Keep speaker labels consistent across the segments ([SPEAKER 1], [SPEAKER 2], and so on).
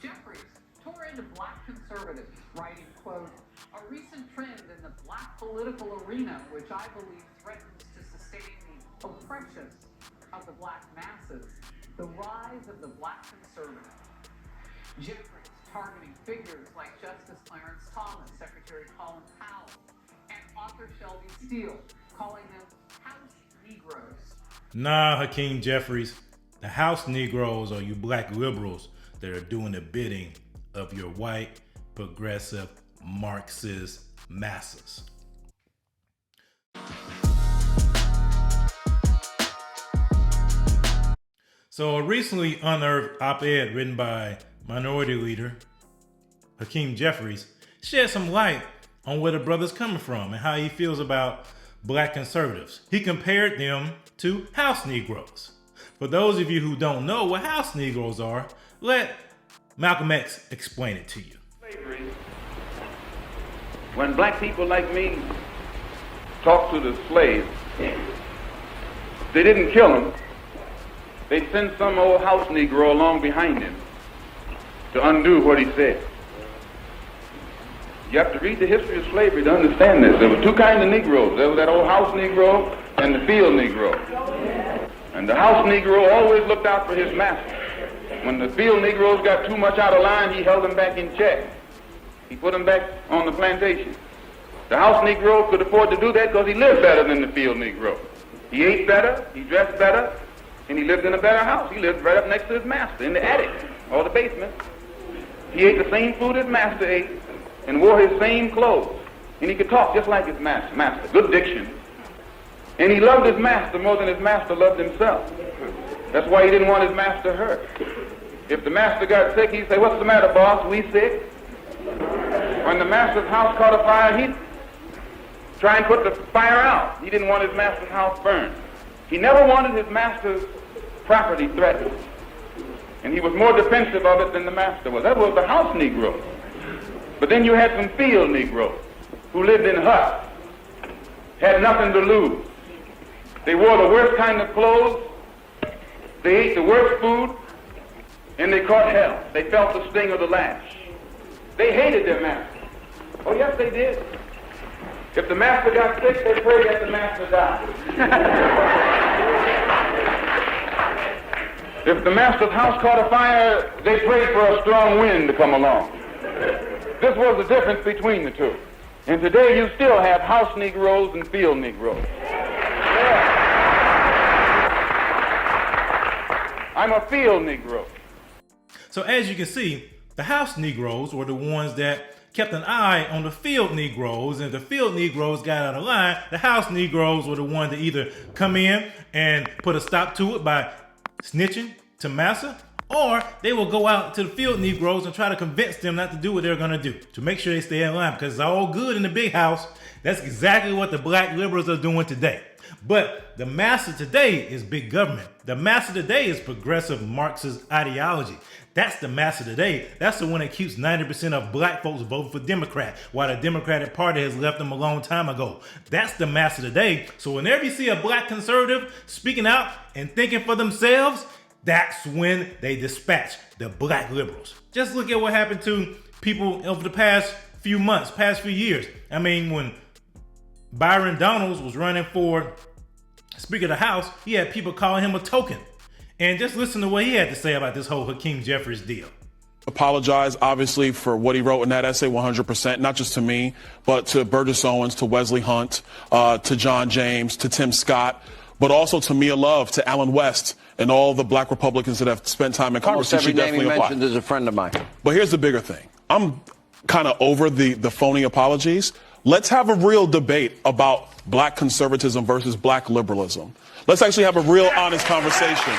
[SPEAKER 1] Jeffries tore into black conservatives, writing, quote, "A recent trend in the black political arena, which I believe threatens to sustain the oppression of the black masses, the rise of the black conservative." Jeffries targeting figures like Justice Clarence Thomas, Secretary Colin Powell, and author Shelby Steele, calling them House Negroes.
[SPEAKER 2] Nah, Hakeem Jeffries, the House Negroes are you black liberals that are doing the bidding of your white, progressive, Marxist masses. So a recently unearthed op-ed written by minority leader Hakeem Jeffries shed some light on where the brother's coming from and how he feels about black conservatives. He compared them to House Negroes. For those of you who don't know what House Negroes are, let Malcolm X explain it to you.
[SPEAKER 3] Slavery, when black people like me talk to the slaves, they didn't kill him. They sent some old house Negro along behind him to undo what he said. You have to read the history of slavery to understand this. There were two kinds of Negroes. There was that old house Negro and the field Negro. And the house Negro always looked out for his master. When the field Negroes got too much out of line, he held them back in check. He put them back on the plantation. The house Negro could afford to do that because he lived better than the field Negro. He ate better, he dressed better, and he lived in a better house. He lived right up next to his master in the attic or the basement. He ate the same food his master ate and wore his same clothes. And he could talk just like his master. Good diction. And he loved his master more than his master loved himself. That's why he didn't want his master hurt. If the master got sick, he'd say, "What's the matter, boss? We sick?" When the master's house caught a fire, he'd try and put the fire out. He didn't want his master's house burned. He never wanted his master's property threatened. And he was more defensive of it than the master was. That was the house Negro. But then you had some field Negroes who lived in huts, had nothing to lose. They wore the worst kind of clothes, they ate the worst food, and they caught hell. They felt the sting of the lash. They hated their master. Oh, yes, they did. If the master got sick, they prayed that the master died. If the master's house caught a fire, they prayed for a strong wind to come along. This was the difference between the two. And today you still have house Negroes and field Negroes. Yeah. I'm a field Negro.
[SPEAKER 2] So as you can see, the House Negroes were the ones that kept an eye on the field Negroes, and if the field Negroes got out of line, the House Negroes were the ones that either come in and put a stop to it by snitching to massa, or they will go out to the field Negroes and try to convince them not to do what they're gonna do, to make sure they stay in line, because it's all good in the big house. That's exactly what the black liberals are doing today. But the massa today is big government. The massa today is progressive Marxist ideology. That's the massa today. That's the one that keeps 90% of black folks voting for Democrat, while the Democratic Party has left them a long time ago. That's the massa today. So whenever you see a black conservative speaking out and thinking for themselves, that's when they dispatch the black liberals. Just look at what happened to people over the past few months, past few years. I mean, when Byron Donalds was running for Speaker of the House, he had people calling him a token. And just listen to what he had to say about this whole Hakeem Jeffries deal.
[SPEAKER 4] Apologize, obviously, for what he wrote in that essay 100%, not just to me, but to Burgess Owens, to Wesley Hunt, to John James, to Tim Scott, but also to Mia Love, to Alan West, and all the black Republicans that have spent time in Congress.
[SPEAKER 5] Almost every name he mentioned is a friend of mine.
[SPEAKER 4] But here's the bigger thing. I'm kind of over the phony apologies. Let's have a real debate about black conservatism versus black liberalism. Let's actually have a real honest conversation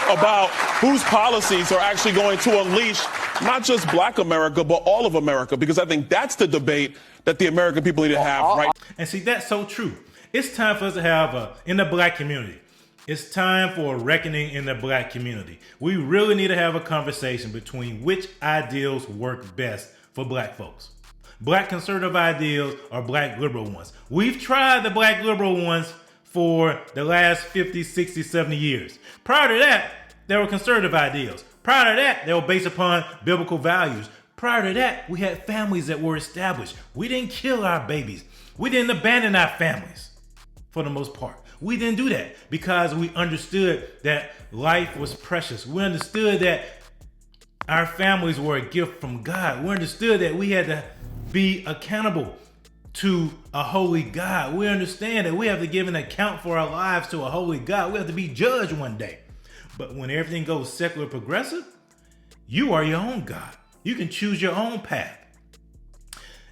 [SPEAKER 4] about whose policies are actually going to unleash not just black America, but all of America, because I think that's the debate that the American people need to have right.
[SPEAKER 2] And see, that's so true. It's time for us to have in the black community. It's time for a reckoning in the black community. We really need to have a conversation between which ideals work best for black folks. Black conservative ideals or black liberal ones. We've tried the black liberal ones for the last 50, 60, 70 years. Prior to that, there were conservative ideals. Prior to that, they were based upon biblical values. Prior to that, we had families that were established. We didn't kill our babies. We didn't abandon our families for the most part. We didn't do that because we understood that life was precious. We understood that our families were a gift from God. We understood that we had to be accountable to a holy God. We understand that we have to give an account for our lives to a holy God. We have to be judged one day. But when everything goes secular progressive, you are your own God. You can choose your own path.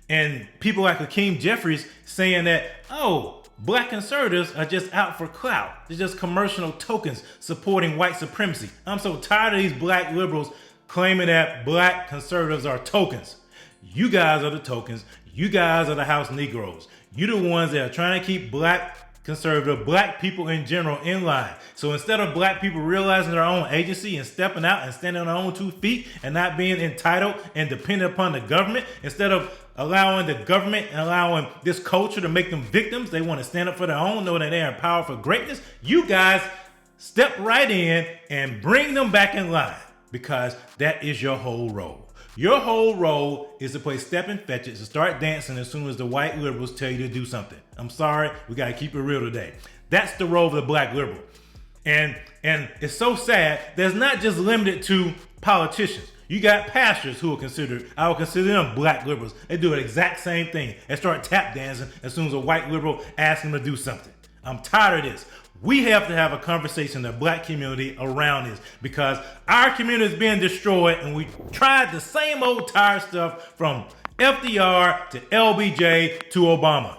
[SPEAKER 2] And people like Hakeem Jeffries saying that, oh, black conservatives are just out for clout. They're just commercial tokens supporting white supremacy. I'm so tired of these black liberals claiming that black conservatives are tokens. You guys are the tokens. You guys are the house Negroes. You're the ones that are trying to keep black conservative, black people in general in line. So instead of black people realizing their own agency and stepping out and standing on their own 2 feet and not being entitled and dependent upon the government, instead of allowing the government and allowing this culture to make them victims, they want to stand up for their own, know that they're empowered for greatness. You guys step right in and bring them back in line because that is your whole role. Your whole role is to play step and fetch it, to start dancing as soon as the white liberals tell you to do something. I'm sorry, we got to keep it real today. That's the role of the black liberal. And it's so sad that it's not just limited to politicians. You got pastors who are considered, I would consider them black liberals. They do the exact same thing. They start tap dancing as soon as a white liberal asks them to do something. I'm tired of this. We have to have a conversation in the black community around this because our community is being destroyed and we tried the same old tired stuff from FDR to LBJ to Obama.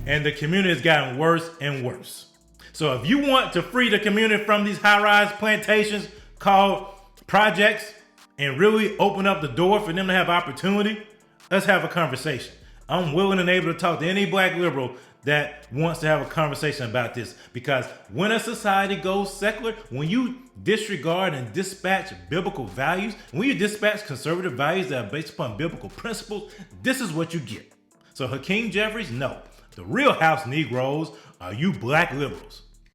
[SPEAKER 2] And the community has gotten worse and worse. So if you want to free the community from these high-rise plantations called projects and really open up the door for them to have opportunity, let's have a conversation. I'm willing and able to talk to any black liberal that wants to have a conversation about this because when a society goes secular, when you disregard and dispatch biblical values, when you dispatch conservative values that are based upon biblical principles, this is what you get. So Hakeem Jeffries, no. The real house Negroes are you black liberals.